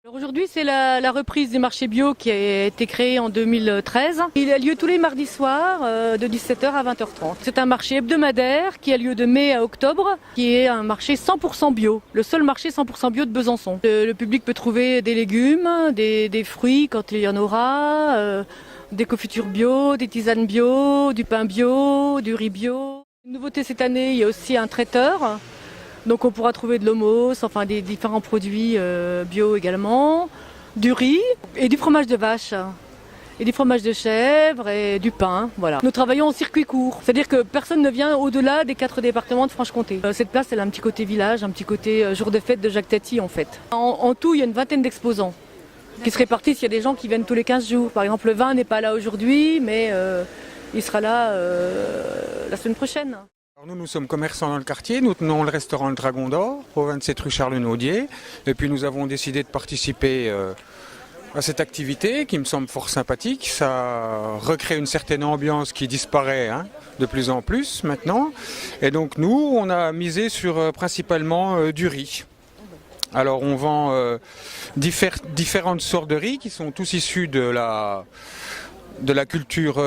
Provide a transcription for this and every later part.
Alors aujourd'hui, c'est la reprise du marché bio qui a été créé en 2013. Il a lieu tous les mardis soirs de 17h à 20h30. C'est un marché hebdomadaire qui a lieu de mai à octobre, qui est un marché 100% bio, le seul marché 100% bio de Besançon. Le public peut trouver des légumes, des fruits quand il y en aura, des confitures bio, des tisanes bio, du pain bio, du riz bio. Une nouveauté cette année, il y a aussi un traiteur. Donc on pourra trouver de l'hummus, enfin des différents produits bio également, du riz et du fromage de vache, et du fromage de chèvre et du pain, voilà. Nous travaillons en circuit court, c'est-à-dire que personne ne vient au-delà des 4 départements de Franche-Comté. Cette place, elle a un petit côté village, un petit côté jour de fête de Jacques Tati en fait. En tout, il y a une vingtaine d'exposants qui se répartissent. Il y a des gens qui viennent tous les 15 jours. Par exemple, le vin n'est pas là aujourd'hui, mais il sera là la semaine prochaine. Alors nous sommes commerçants dans le quartier, nous tenons le restaurant Le Dragon d'Or, au 27 rue Charles-Naudier, et puis nous avons décidé de participer à cette activité qui me semble fort sympathique. Ça recrée une certaine ambiance qui disparaît de plus en plus maintenant, et donc nous on a misé sur principalement du riz. Alors on vend différentes sortes de riz qui sont tous issus de la culture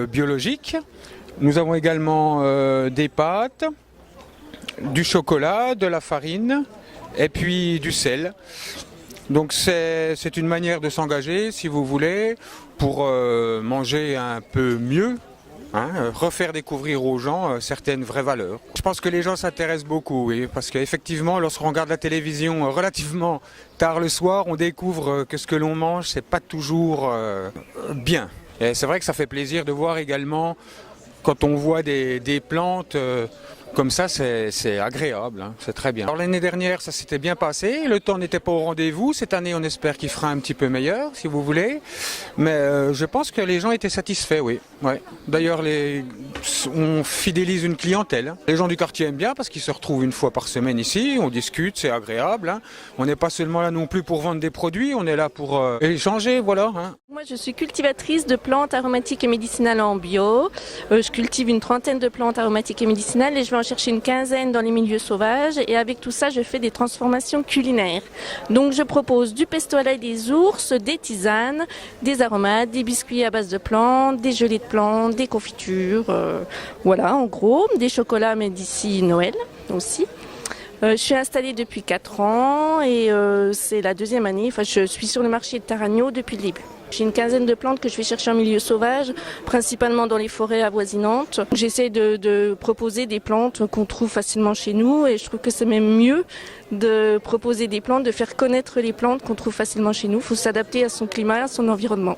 biologique. Nous avons également des pâtes, du chocolat, de la farine et puis du sel. Donc c'est une manière de s'engager, si vous voulez, pour manger un peu mieux, refaire découvrir aux gens certaines vraies valeurs. Je pense que les gens s'intéressent beaucoup, oui, parce qu'effectivement, lorsqu'on regarde la télévision relativement tard le soir, on découvre que ce que l'on mange, c'est pas toujours bien. Et c'est vrai que ça fait plaisir de voir également quand on voit des plantes comme ça, c'est agréable, c'est très bien. Alors l'année dernière, ça s'était bien passé, le temps n'était pas au rendez-vous. Cette année, on espère qu'il fera un petit peu meilleur, si vous voulez. Mais je pense que les gens étaient satisfaits, oui. Ouais. D'ailleurs, on fidélise une clientèle. Les gens du quartier aiment bien parce qu'ils se retrouvent une fois par semaine ici, on discute, c'est agréable. On n'est pas seulement là non plus pour vendre des produits, on est là pour échanger, voilà. Moi, je suis cultivatrice de plantes aromatiques et médicinales en bio. Je cultive une trentaine de plantes aromatiques et médicinales et je vais en chercher une quinzaine dans les milieux sauvages. Et avec tout ça, je fais des transformations culinaires. Donc, je propose du pesto à l'ail des ours, des tisanes, des aromates, des biscuits à base de plantes, des gelées de plantes, des confitures, voilà, en gros, des chocolats, mais d'ici Noël aussi. Je suis installée depuis 4 ans et c'est la deuxième année. Enfin, je suis sur le marché de Taragno depuis le début. J'ai une quinzaine de plantes que je vais chercher en milieu sauvage, principalement dans les forêts avoisinantes. J'essaie de proposer des plantes qu'on trouve facilement chez nous et je trouve que c'est même mieux de proposer des plantes, de faire connaître les plantes qu'on trouve facilement chez nous. Il faut s'adapter à son climat, à son environnement.